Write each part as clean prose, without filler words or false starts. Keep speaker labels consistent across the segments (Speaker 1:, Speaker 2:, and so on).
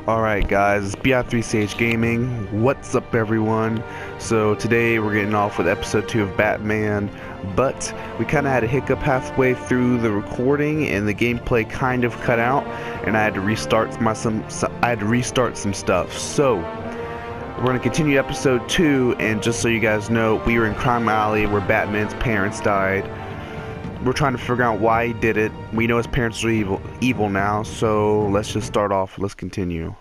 Speaker 1: Alright guys, it's BI3CH Gaming. What's up everyone? So today we're getting off with episode 2 of Batman, but we kind of had a hiccup halfway through the recording and the gameplay kind of cut out, and I had to restart some stuff. So we're going to continue episode 2, and just so you guys know, we were in Crime Alley where Batman's parents died. We're trying to figure out why he did it. We know his parents are evil now, so let's just start off. Let's continue.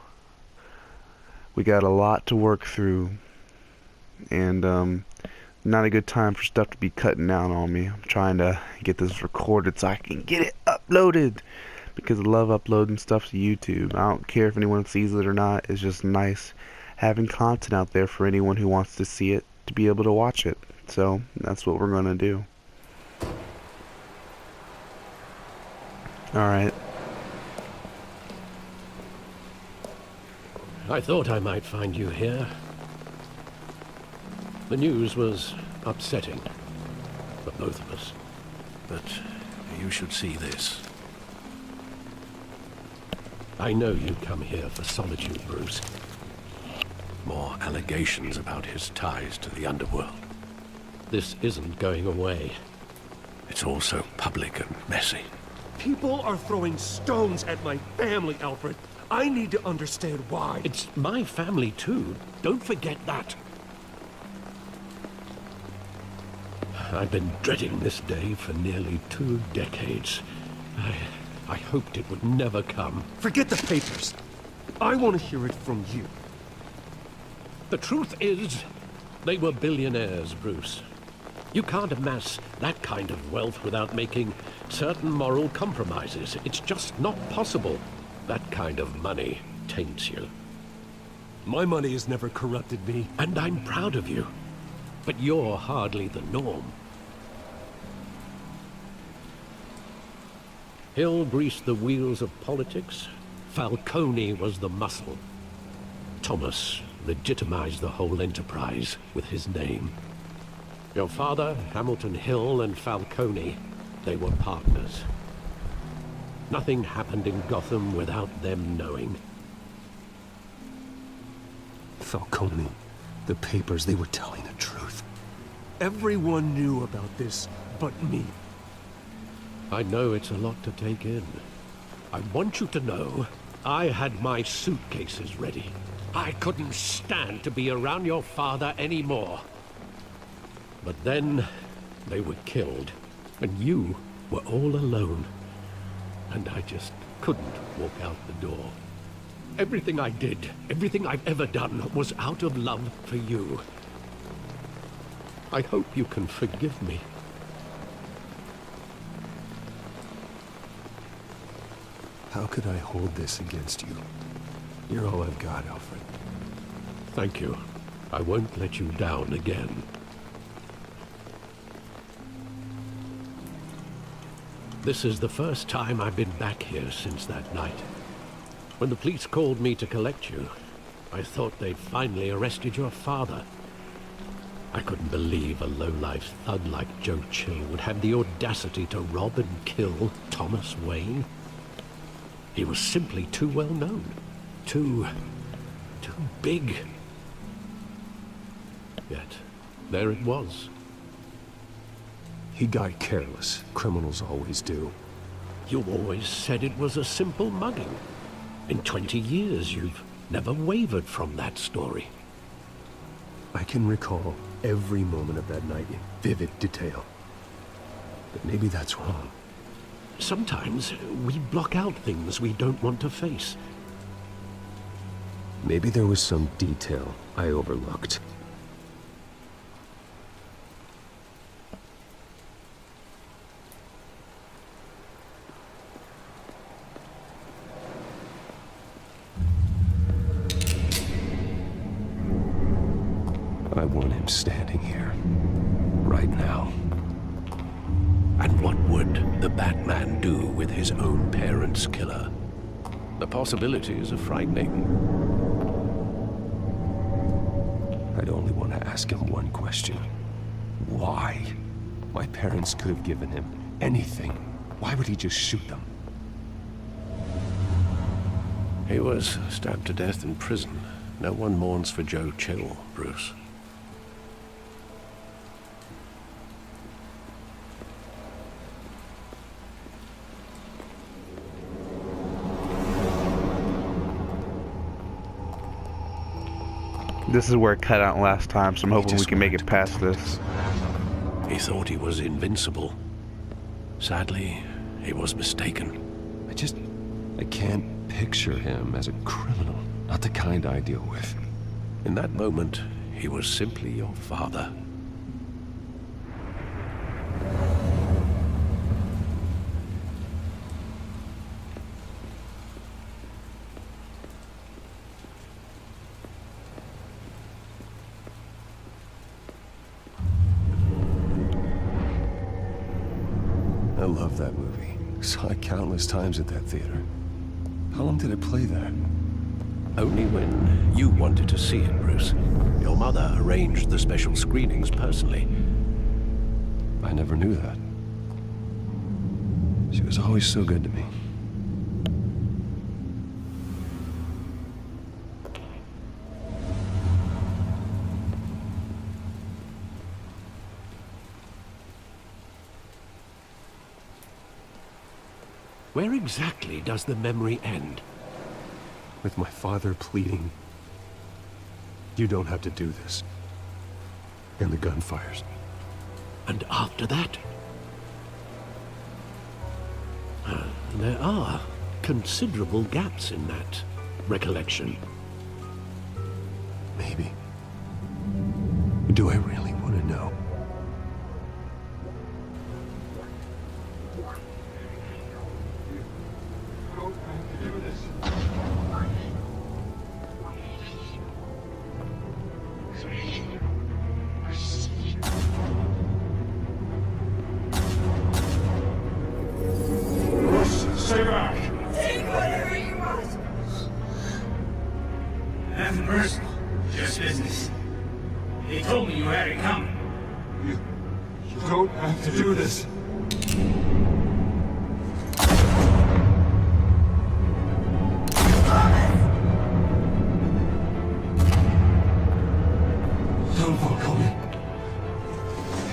Speaker 1: We got a lot to work through, and not a good time for stuff to be cutting down on me. I'm trying to get this recorded so I can get it uploaded, because I love uploading stuff to YouTube. I don't care if anyone sees it or not. It's just nice having content out there for anyone who wants to see it to be able to watch it. So that's what we're gonna do. Alright.
Speaker 2: I thought I might find you here. The news was upsetting for both of us.
Speaker 3: But you should see this.
Speaker 2: I know you come here for solitude, Bruce.
Speaker 3: More allegations about his ties to the underworld.
Speaker 2: This isn't going away.
Speaker 3: It's all so public and messy.
Speaker 4: People are throwing stones at my family, Alfred. I need to understand why.
Speaker 2: It's my family too. Don't forget that. I've been dreading this day for nearly 2 decades. I hoped it would never come.
Speaker 4: Forget the papers. I want to hear it from you.
Speaker 2: The truth is, they were billionaires, Bruce. You can't amass that kind of wealth without making certain moral compromises. It's just not possible. That kind of money taints you.
Speaker 4: My money has never corrupted me.
Speaker 2: And I'm proud of you. But you're hardly the norm. Hill greased the wheels of politics. Falcone was the muscle. Thomas legitimized the whole enterprise with his name. Your father, Hamilton Hill, and Falcone, they were partners. Nothing happened in Gotham without them knowing.
Speaker 4: Falcone, the papers, they were telling the truth. Everyone knew about this but me.
Speaker 2: I know it's a lot to take in. I want you to know, I had my suitcases ready. I couldn't stand to be around your father anymore. But then, they were killed, and you were all alone. And I just couldn't walk out the door. Everything I did, everything I've ever done, was out of love for you. I hope you can forgive me.
Speaker 4: How could I hold this against you? You're all I've got, Alfred.
Speaker 2: Thank you. I won't let you down again. This is the first time I've been back here since that night. When the police called me to collect you, I thought they'd finally arrested your father. I couldn't believe a low-life thug like Joe Chill would have the audacity to rob and kill Thomas Wayne. He was simply too well known. Too big. Yet, there it was.
Speaker 4: He got careless. Criminals always do.
Speaker 2: You always said it was a simple mugging. In 20 years, you've never wavered from that story.
Speaker 4: I can recall every moment of that night in vivid detail. But maybe that's wrong.
Speaker 2: Sometimes we block out things we don't want to face.
Speaker 4: Maybe there was some detail I overlooked. I want him standing here, right now.
Speaker 3: And what would the Batman do with his own parents' killer? The possibilities are frightening.
Speaker 4: I'd only want to ask him one question. Why? My parents could have given him anything. Why would he just shoot them?
Speaker 3: He was stabbed to death in prison. No one mourns for Joe Chill, Bruce.
Speaker 1: This is where it cut out last time, so I'm hoping we can make it past this.
Speaker 3: He thought he was invincible. Sadly, he was mistaken.
Speaker 4: I can't picture him as a criminal. Not the kind I deal with.
Speaker 3: In that moment, he was simply your father.
Speaker 4: I love that movie. Saw it countless times at that theater. How long did it play there?
Speaker 3: Only when you wanted to see it, Bruce. Your mother arranged the special screenings personally.
Speaker 4: I never knew that. She was always so good to me.
Speaker 2: Where exactly does the memory end?
Speaker 4: With my father pleading, "You don't have to do this." And the gun fires.
Speaker 2: And after that? There are considerable gaps in that recollection.
Speaker 4: Maybe. Do I really want to know?
Speaker 5: Stay back! Take whatever you want! Nothing personal, just business. They told me you had it coming.
Speaker 6: You don't have to do this. Don't follow me.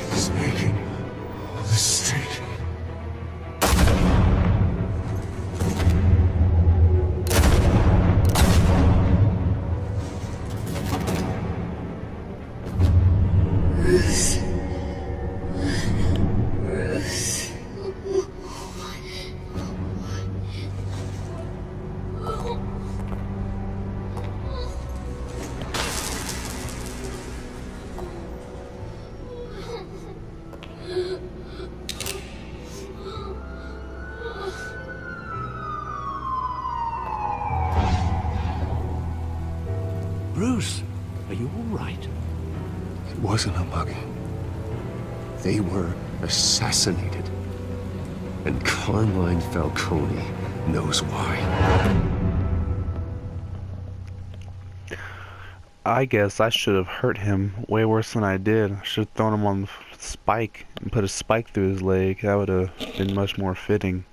Speaker 6: He's making a mistake.
Speaker 2: Bruce, are you all right?
Speaker 4: It wasn't a mug. They were assassinated. And Carmine Falcone knows why.
Speaker 1: I guess I should have hurt him way worse than I did. I should have thrown him on the spike and put a spike through his leg. That would have been much more fitting.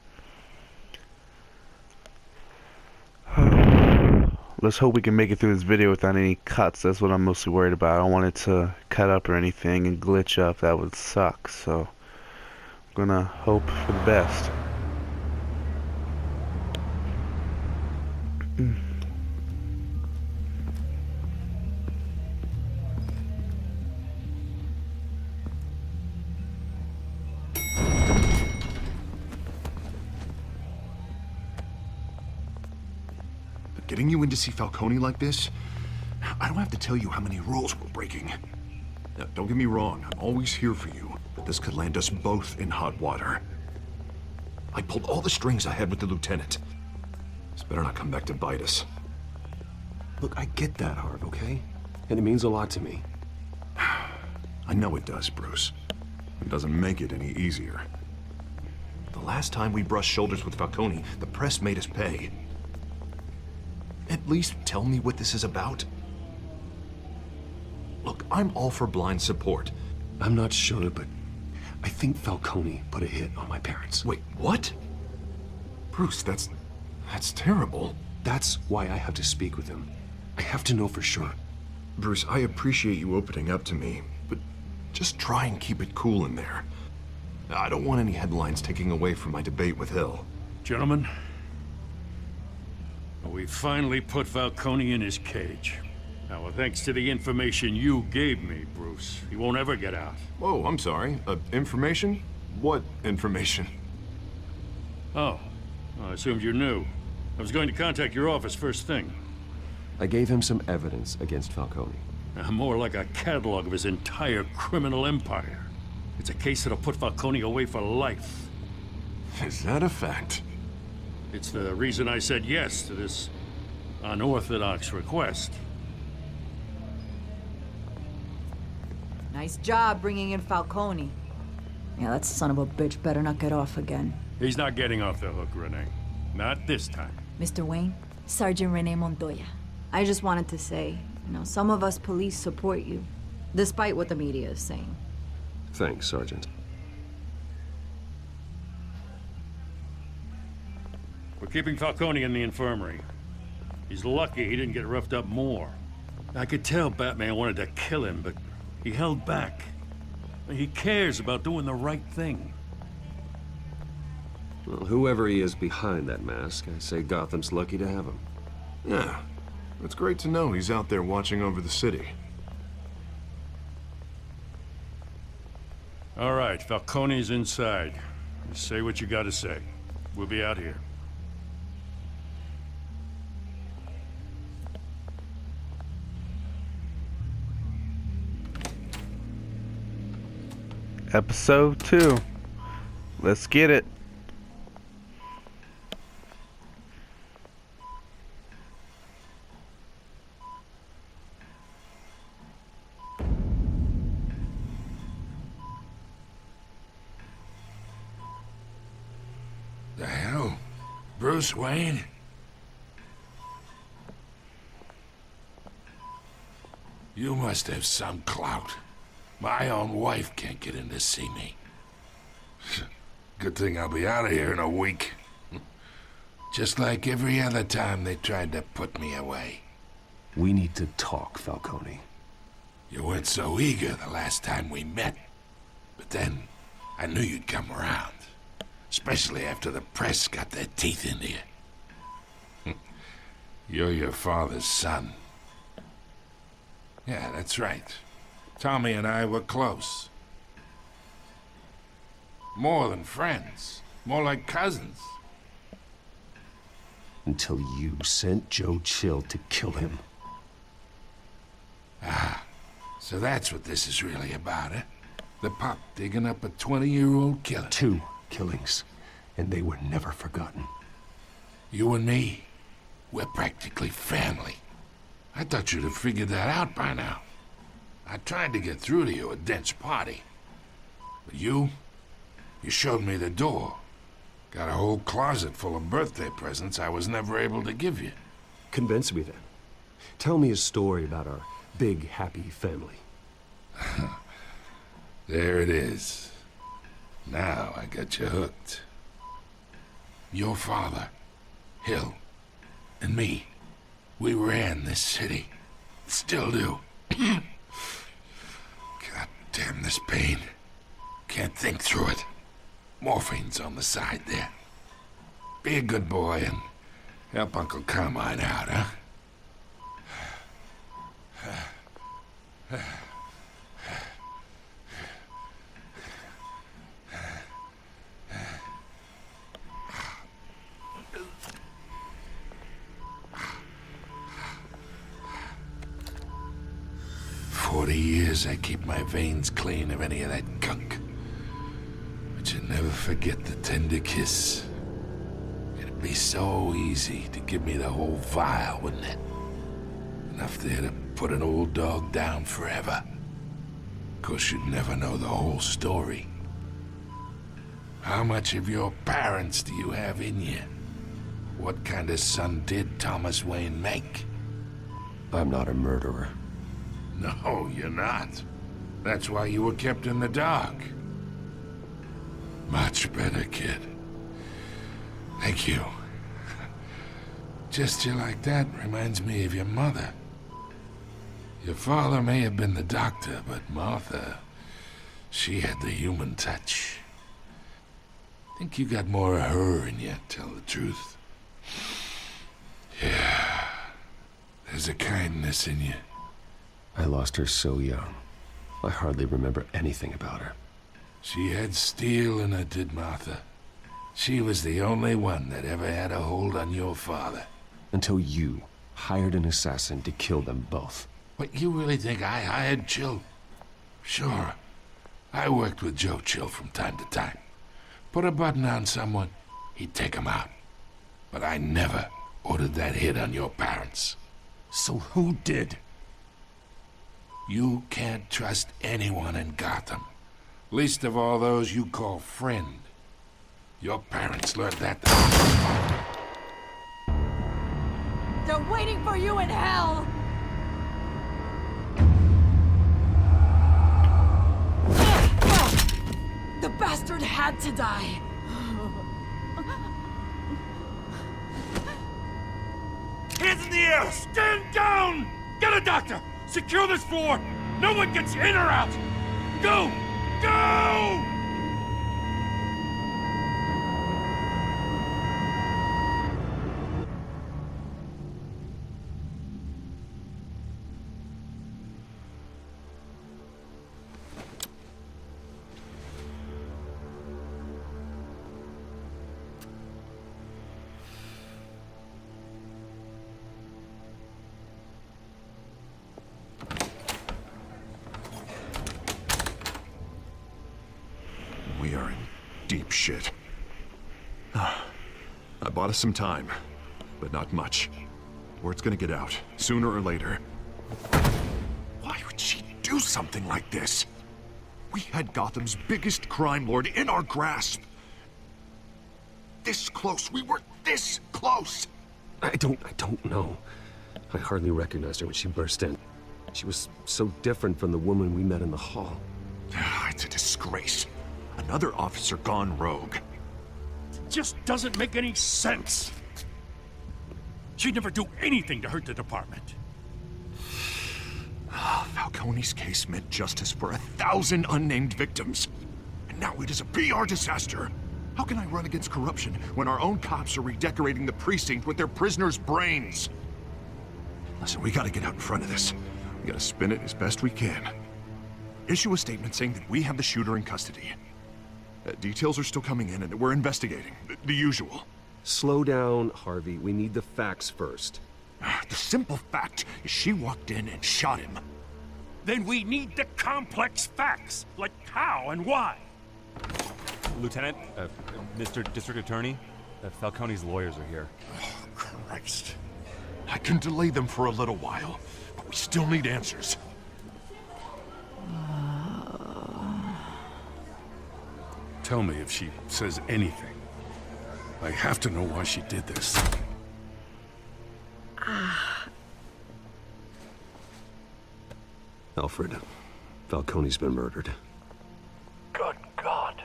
Speaker 1: Let's hope we can make it through this video without any cuts. That's what I'm mostly worried about. I don't want it to cut up or anything and glitch up. That would suck. So I'm gonna hope for the best.
Speaker 6: Getting you in to see Falcone like this, I don't have to tell you how many rules we're breaking. Now, don't get me wrong, I'm always here for you, but this could land us both in hot water. I pulled all the strings I had with the lieutenant. This better not come back to bite us.
Speaker 4: Look, I get that, Harv, okay? And it means a lot to me.
Speaker 6: I know it does, Bruce. It doesn't make it any easier. The last time we brushed shoulders with Falcone, the press made us pay. At least tell me what this is about. Look, I'm all for blind support.
Speaker 4: I'm not sure, but I think Falcone put a hit on my parents.
Speaker 6: Wait, what? Bruce, that's terrible.
Speaker 4: That's why I have to speak with him. I have to know for sure.
Speaker 6: Bruce, I appreciate you opening up to me, but just try and keep it cool in there. I don't want any headlines taking away from my debate with Hill.
Speaker 7: Gentlemen, we finally put Falcone in his cage. Now, thanks to the information you gave me, Bruce, he won't ever get out.
Speaker 6: Oh, I'm sorry. Information? What information?
Speaker 7: Oh, I assumed you knew. I was going to contact your office first thing.
Speaker 4: I gave him some evidence against Falcone.
Speaker 7: More like a catalog of his entire criminal empire. It's a case that'll put Falcone away for life.
Speaker 6: Is that a fact?
Speaker 7: It's the reason I said yes to this unorthodox request.
Speaker 8: Nice job bringing in Falcone. Yeah, that son of a bitch better not get off again.
Speaker 7: He's not getting off the hook, Renee. Not this time.
Speaker 8: Mr. Wayne, Sergeant Renee Montoya. I just wanted to say, some of us police support you, despite what the media is saying.
Speaker 4: Thanks, Sergeant.
Speaker 7: We're keeping Falcone in the infirmary. He's lucky he didn't get roughed up more. I could tell Batman wanted to kill him, but he held back. He cares about doing the right thing.
Speaker 4: Well, whoever he is behind that mask, I say Gotham's lucky to have him.
Speaker 6: Yeah, it's great to know he's out there watching over the city.
Speaker 7: All right, Falcone's inside. Just say what you gotta say. We'll be out here.
Speaker 1: Episode 2. Let's get it.
Speaker 9: The hell? Bruce Wayne? You must have some clout. My own wife can't get in to see me. Good thing I'll be out of here in a week. Just like every other time they tried to put me away.
Speaker 4: We need to talk, Falcone.
Speaker 9: You weren't so eager the last time we met. But then, I knew you'd come around. Especially after the press got their teeth into you. You're your father's son. Yeah, that's right. Tommy and I were close. More than friends. More like cousins.
Speaker 4: Until you sent Joe Chill to kill him.
Speaker 9: Ah, so that's what this is really about, eh? The pup digging up a 20-year-old killer.
Speaker 4: 2 killings, and they were never forgotten.
Speaker 9: You and me, we're practically family. I thought you'd have figured that out by now. I tried to get through to you at Dent's party. But you showed me the door. Got a whole closet full of birthday presents I was never able to give you.
Speaker 4: Convince me then. Tell me a story about our big, happy family.
Speaker 9: There it is. Now I got you hooked. Your father, Hill, and me, we ran this city. Still do. God damn this pain. Can't think through it. Morphine's on the side there. Be a good boy and help Uncle Carmine out, huh? 40 years I keep my veins clean of any of that gunk. But you never forget the tender kiss. It'd be so easy to give me the whole vial, wouldn't it? Enough there to put an old dog down forever. Of course, you'd never know the whole story. How much of your parents do you have in you? What kind of son did Thomas Wayne make?
Speaker 4: I'm not a murderer.
Speaker 9: No, you're not. That's why you were kept in the dark. Much better, kid. Thank you. gesture like that reminds me of your mother. Your father may have been the doctor, but Martha, she had the human touch. Think you got more of her in you, tell the truth. Yeah, there's a kindness in you.
Speaker 4: I lost her so young. I hardly remember anything about her.
Speaker 9: She had steel in her, did Martha. She was the only one that ever had a hold on your father.
Speaker 4: Until you hired an assassin to kill them both.
Speaker 9: What, you really think I hired Chill? Sure. I worked with Joe Chill from time to time. Put a button on someone, he'd take him out. But I never ordered that hit on your parents.
Speaker 4: So who did?
Speaker 9: You can't trust anyone in Gotham. Least of all those you call friend. Your parents learned that.
Speaker 8: They're waiting for you in hell! The bastard had to die!
Speaker 7: Hands in the air! Stand down! Get a doctor! Secure this floor! No one gets in or out! Go! Go!
Speaker 6: We are in deep shit. I bought us some time, but not much. Word's gonna get out, sooner or later. Why would she do something like this? We had Gotham's biggest crime lord in our grasp. This close, we were this close!
Speaker 4: I don't know. I hardly recognized her when she burst in. She was so different from the woman we met in the hall.
Speaker 6: It's a disgrace. Another officer gone rogue.
Speaker 7: Just doesn't make any sense. She'd never do anything to hurt the department.
Speaker 6: Falcone's case meant justice for 1,000 unnamed victims. And now it is a PR disaster. How can I run against corruption when our own cops are redecorating the precinct with their prisoners' brains? Listen, we gotta get out in front of this. We gotta spin it as best we can. Issue a statement saying that we have the shooter in custody. Details are still coming in and we're investigating. The usual.
Speaker 4: Slow down, Harvey. We need the facts first.
Speaker 6: The simple fact is she walked in and shot him.
Speaker 7: Then we need the complex facts, like how and why.
Speaker 10: Lieutenant, Mr. District Attorney, Falcone's lawyers are here.
Speaker 6: Oh, Christ. I can delay them for a little while, but we still need answers.
Speaker 7: Tell me if she says anything. I have to know why she did this.
Speaker 4: Alfred, Falcone's been murdered.
Speaker 3: Good God.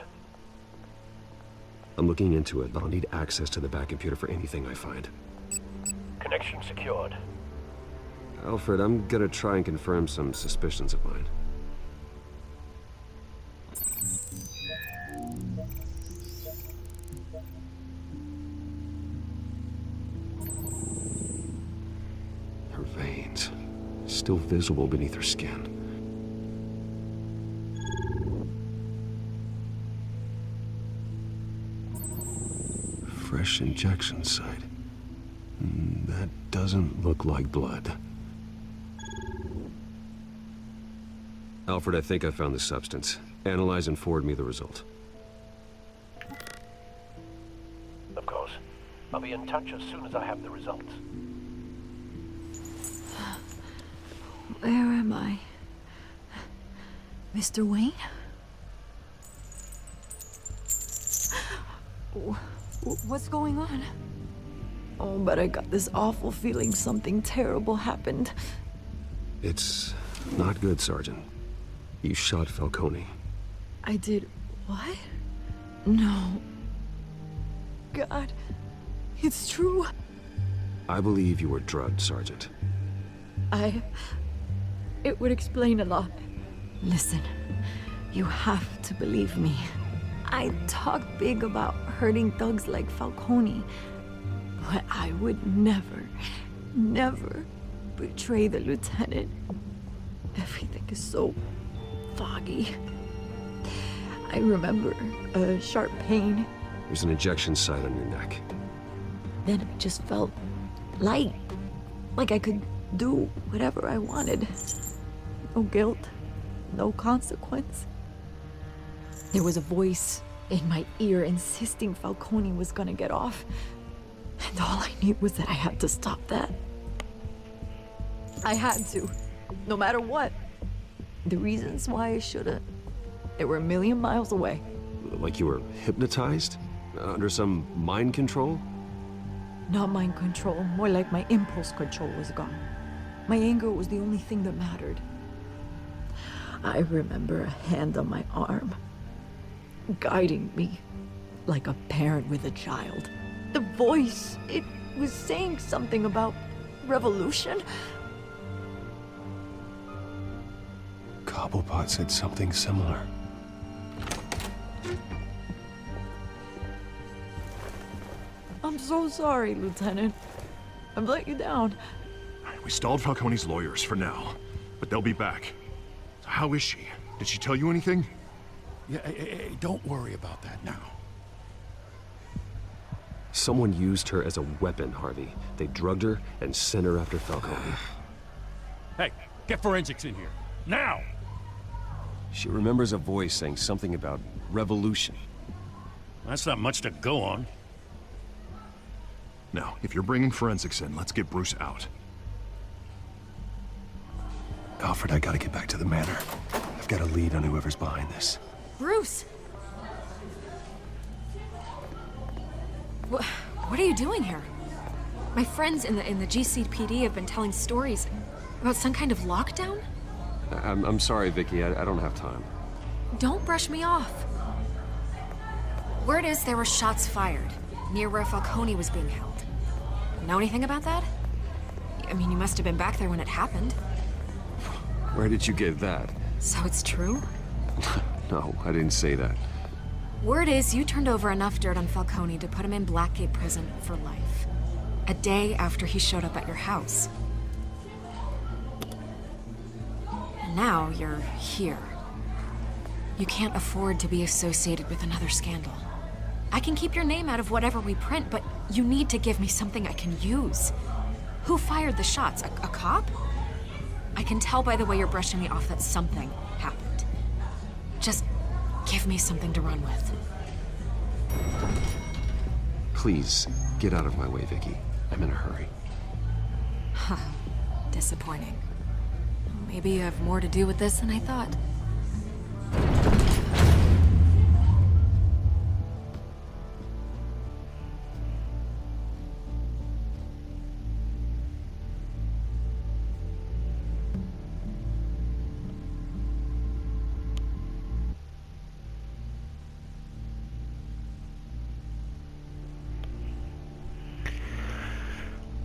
Speaker 4: I'm looking into it, but I'll need access to the back computer for anything I find.
Speaker 3: Connection secured.
Speaker 4: Alfred, I'm gonna try and confirm some suspicions of mine. Her veins, still visible beneath her skin. Fresh injection site. That doesn't look like blood. Alfred, I think I found the substance. Analyze and forward me the result.
Speaker 3: Of course. I'll be in touch as soon as I have the results.
Speaker 8: Where am I? Mr. Wayne? What's going on? Oh, but I got this awful feeling something terrible happened.
Speaker 4: It's not good, Sergeant. You shot Falcone.
Speaker 8: I did what? No. God, it's true.
Speaker 4: I believe you were drugged, Sergeant.
Speaker 8: It would explain a lot. Listen, you have to believe me. I talk big about hurting thugs like Falcone, but I would never, never betray the lieutenant. Everything is so foggy. I remember a sharp pain.
Speaker 4: There's an injection site on your neck.
Speaker 8: Then it just felt light, like I could do whatever I wanted. No guilt, no consequence. There was a voice in my ear insisting Falcone was gonna get off. And all I knew was that I had to stop that. I had to, no matter what. The reasons why I shouldn't, they were a million miles away.
Speaker 4: Like you were hypnotized? Under some mind control?
Speaker 8: Not mind control, more like my impulse control was gone. My anger was the only thing that mattered. I remember a hand on my arm, guiding me like a parent with a child. The voice, it was saying something about revolution.
Speaker 4: Cobblepot said something similar.
Speaker 8: I'm so sorry, Lieutenant. I've let you down.
Speaker 6: We stalled Falcone's lawyers for now, but they'll be back. So how is she? Did she tell you anything?
Speaker 9: Yeah, hey, don't worry about that now.
Speaker 4: Someone used her as a weapon, Harvey. They drugged her and sent her after Falcone.
Speaker 7: Hey, get forensics in here. Now!
Speaker 4: She remembers a voice saying something about revolution.
Speaker 7: That's not much to go on.
Speaker 6: Now, if you're bringing forensics in, let's get Bruce out.
Speaker 4: Alfred, I gotta get back to the manor. I've got a lead on whoever's behind this.
Speaker 11: Bruce! What are you doing here? My friends in the GCPD have been telling stories about some kind of lockdown?
Speaker 4: I'm sorry, Vicky. I don't have time.
Speaker 11: Don't brush me off. Word is there were shots fired near where Falcone was being held. Know anything about that? I mean, you must have been back there when it happened.
Speaker 4: Where did you get that?
Speaker 11: So it's true?
Speaker 4: No, I didn't say that.
Speaker 11: Word is you turned over enough dirt on Falcone to put him in Blackgate Prison for life. A day after he showed up at your house. And now you're here. You can't afford to be associated with another scandal. I can keep your name out of whatever we print, but you need to give me something I can use. Who fired the shots? A cop? I can tell by the way you're brushing me off that something happened. Just give me something to run with.
Speaker 4: Please, get out of my way, Vicky. I'm in a hurry.
Speaker 11: Huh. Disappointing. Maybe you have more to do with this than I thought.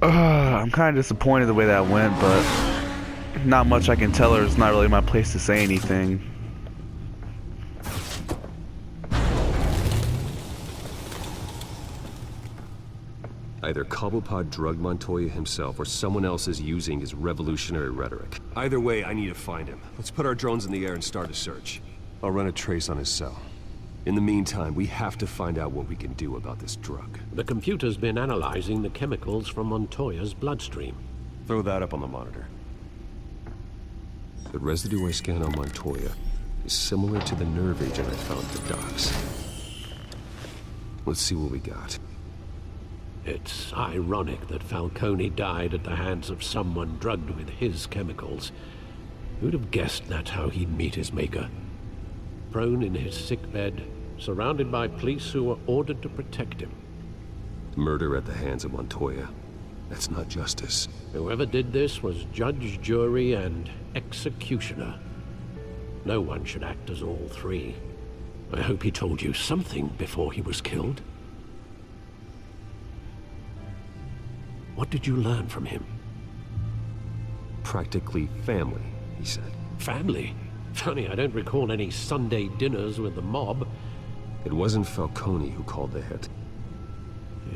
Speaker 1: I'm kind of disappointed the way that went, but not much I can tell her. It's not really my place to say anything.
Speaker 4: Either Cobblepot drugged Montoya himself or someone else is using his revolutionary rhetoric. Either way, I need to find him. Let's put our drones in the air and start a search. I'll run a trace on his cell. In the meantime, we have to find out what we can do about this drug.
Speaker 2: The computer's been analyzing the chemicals from Montoya's bloodstream.
Speaker 4: Throw that up on the monitor. The residue I scanned on Montoya is similar to the nerve agent I found at the docks. Let's see what we got.
Speaker 2: It's ironic that Falcone died at the hands of someone drugged with his chemicals. Who'd have guessed that's how he'd meet his maker? Prone in his sickbed, surrounded by police who were ordered to protect him.
Speaker 4: Murder at the hands of Montoya. That's not justice.
Speaker 2: Whoever did this was judge, jury, and executioner. No one should act as all three. I hope he told you something before he was killed. What did you learn from him?
Speaker 4: Practically family, he said.
Speaker 2: Family? Funny, I don't recall any Sunday dinners with the mob.
Speaker 4: It wasn't Falcone who called the hit.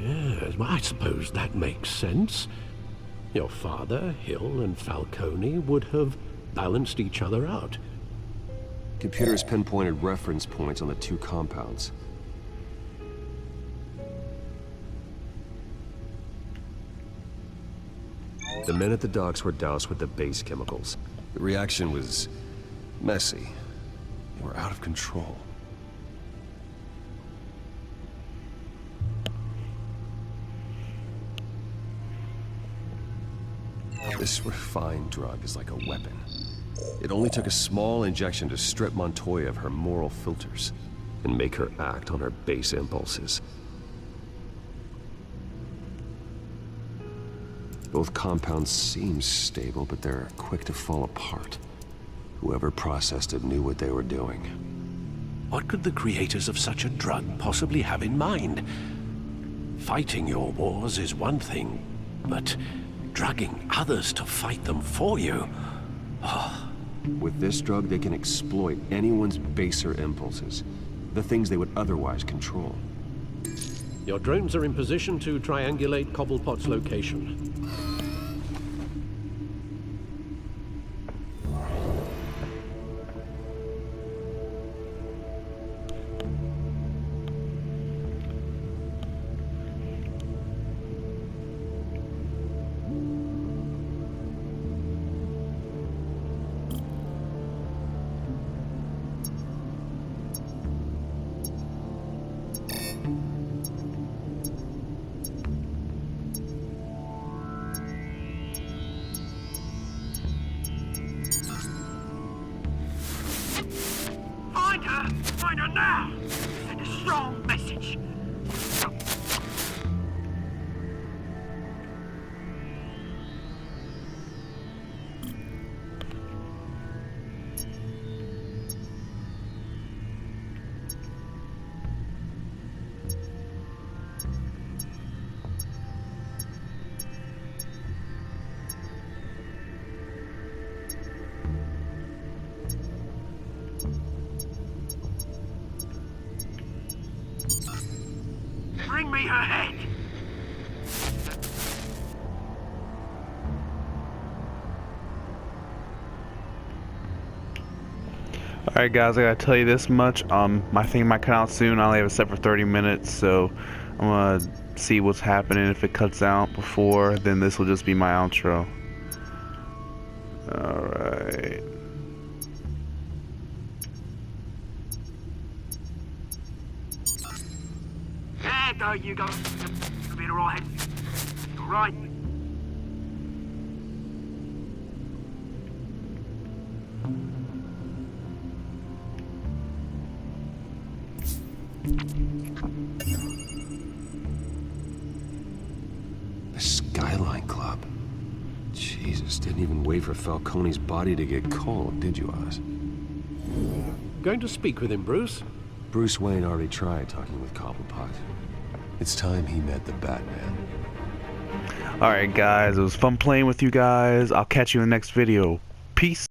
Speaker 2: Yes, well, I suppose that makes sense. Your father, Hill, and Falcone would have balanced each other out.
Speaker 4: Computers pinpointed reference points on the two compounds. The men at the docks were doused with the base chemicals. The reaction was messy. They were out of control. This refined drug is like a weapon. It only took a small injection to strip Montoya of her moral filters and make her act on her base impulses. Both compounds seem stable, but they're quick to fall apart. Whoever processed it knew what they were doing.
Speaker 2: What could the creators of such a drug possibly have in mind? Fighting your wars is one thing, but drugging others to fight them for you? Oh.
Speaker 4: With this drug, they can exploit anyone's baser impulses, the things they would otherwise control.
Speaker 2: Your drones are in position to triangulate Cobblepot's location.
Speaker 5: Find her now! Send a strong message. Bring me her head!
Speaker 1: Alright guys, I gotta tell you this much, my thing might cut out soon. I only have it set for 30 minutes, so I'm gonna see what's happening. If it cuts out before, then this will just be my outro. Alright.
Speaker 5: There you go. You'll be alright. Alright.
Speaker 4: The Skyline Club. Jesus, didn't even wait for Falcone's body to get cold, did you, Oz?
Speaker 2: Going to speak with him, Bruce?
Speaker 4: Bruce Wayne already tried talking with Cobblepot. It's time he met the Batman.
Speaker 1: Alright guys, it was fun playing with you guys. I'll catch you in the next video. Peace.